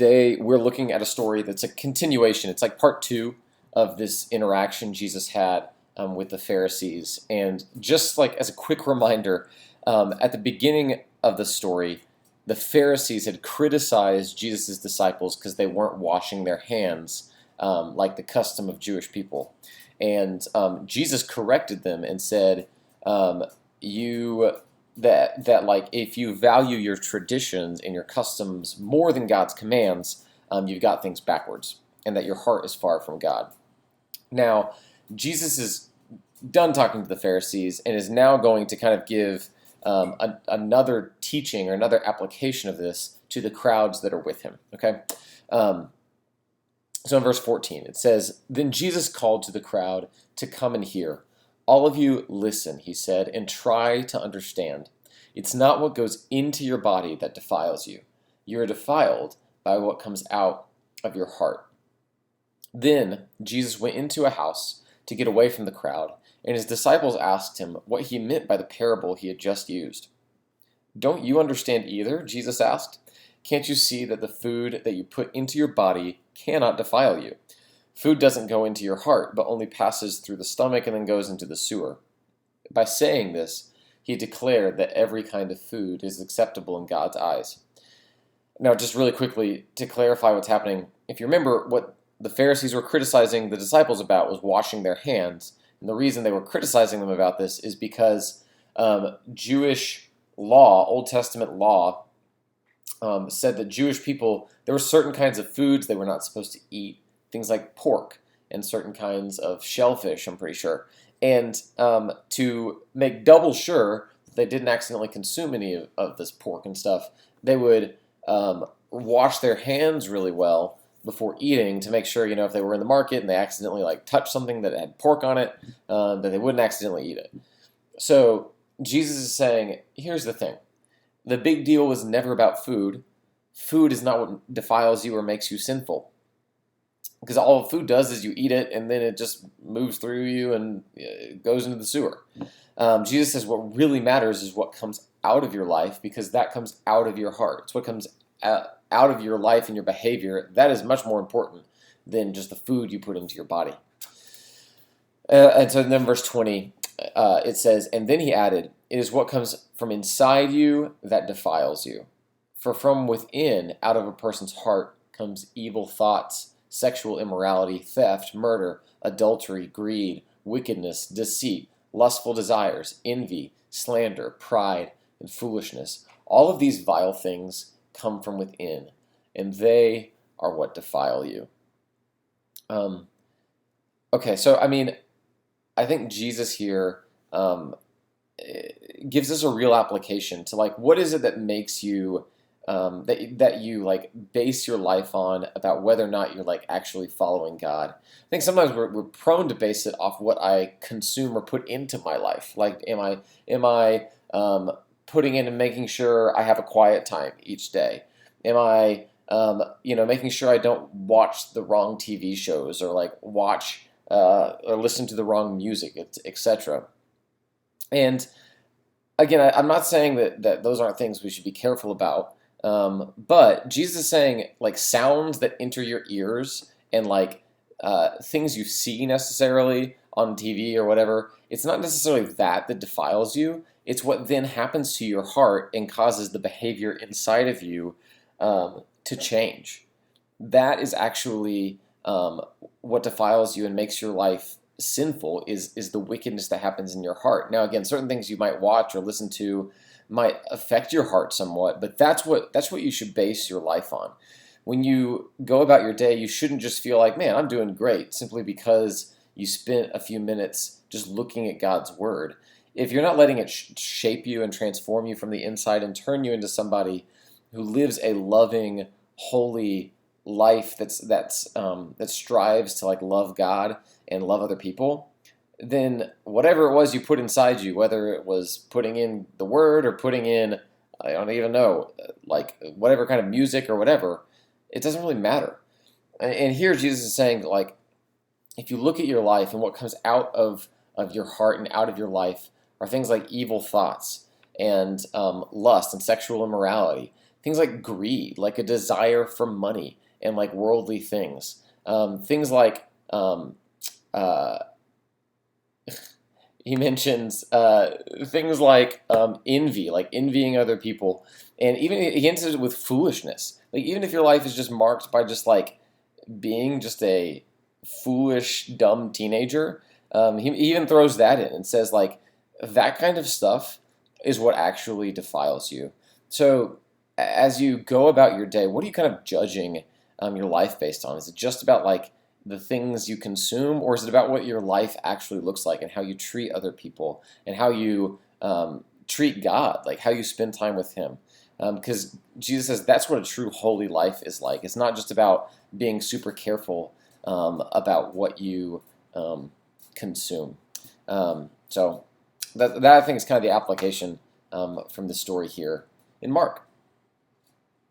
Today, we're looking at a story that's a continuation. It's like part two of this interaction Jesus had with the Pharisees. And just like as a quick reminder, at the beginning of the story, the Pharisees had criticized Jesus' disciples because they weren't washing their hands like the custom of Jewish people. And Jesus corrected them and said, "You that like if you value your traditions and your customs more than God's commands, you've got things backwards, and that your heart is far from God." Now, Jesus is done talking to the Pharisees and is now going to kind of give another teaching or another application of this to the crowds that are with him. Okay. So in verse 14, it says, "Then Jesus called to the crowd to come and hear. 'All of you listen,' he said, 'and try to understand. It's not what goes into your body that defiles you. You are defiled by what comes out of your heart.' Then Jesus went into a house to get away from the crowd, and his disciples asked him what he meant by the parable he had just used. 'Don't you understand either?' Jesus asked. 'Can't you see that the food that you put into your body cannot defile you? Food doesn't go into your heart, but only passes through the stomach and then goes into the sewer.' By saying this, he declared that every kind of food is acceptable in God's eyes." Now, just really quickly, to clarify what's happening, if you remember, what the Pharisees were criticizing the disciples about was washing their hands. And the reason they were criticizing them about this is because Jewish law, Old Testament law, said that Jewish people, there were certain kinds of foods they were not supposed to eat, things like pork and certain kinds of shellfish, I'm pretty sure. And to make double sure that they didn't accidentally consume any of this pork and stuff, they would wash their hands really well before eating to make sure, if they were in the market and they accidentally touched something that had pork on it, that they wouldn't accidentally eat it. So Jesus is saying, here's the thing. The big deal was never about food. Food is not what defiles you or makes you sinful. Because all food does is you eat it, and then it just moves through you and it goes into the sewer. Jesus says what really matters is what comes out of your life, because that comes out of your heart. It's what comes out of your life and your behavior. That is much more important than just the food you put into your body. And so then verse 20, it says, "And then he added, 'It is what comes from inside you that defiles you. For from within, out of a person's heart, comes evil thoughts, sexual immorality, theft, murder, adultery, greed, wickedness, deceit, lustful desires, envy, slander, pride, and foolishness. All of these vile things come from within, and they are what defile you.'" Okay, so I think Jesus here gives us a real application to what is it that makes you that you base your life on about whether or not you're actually following God. I think sometimes we're prone to base it off what I consume or put into my life. Am I putting in and making sure I have a quiet time each day? Am I making sure I don't watch the wrong TV shows or watch or listen to the wrong music, etc. And again, I'm not saying that those aren't things we should be careful about. But Jesus is saying sounds that enter your ears and things you see necessarily on TV or whatever, it's not necessarily that defiles you. It's what then happens to your heart and causes the behavior inside of you to change. That is actually what defiles you and makes your life sinful is the wickedness that happens in your heart. Now, again, certain things you might watch or listen to might affect your heart somewhat, but that's what you should base your life on. When you go about your day, you shouldn't just feel like, man, I'm doing great, simply because you spent a few minutes just looking at God's word. If you're not letting it shape you and transform you from the inside and turn you into somebody who lives a loving, holy life that strives to love God and love other people, then whatever it was you put inside you, whether it was putting in the word or putting in, I don't even know, whatever kind of music or whatever, it doesn't really matter. And here Jesus is saying if you look at your life and what comes out of your heart and out of your life are things like evil thoughts and lust and sexual immorality, things like greed, like a desire for money and like worldly things. Things like uh, he mentions things like envying other people, and even he ends it with foolishness. Like even if your life is just marked by just like being just a foolish, dumb teenager, he even throws that in and says like that kind of stuff is what actually defiles you. So as you go about your day, what are you kind of judging your life based on? Is it just about like the things you consume, or is it about what your life actually looks like and how you treat other people and how you treat God, like how you spend time with Him? Because Jesus says that's what a true holy life is like. It's not just about being super careful about what you consume. So that I think is kind of the application from the story here in Mark.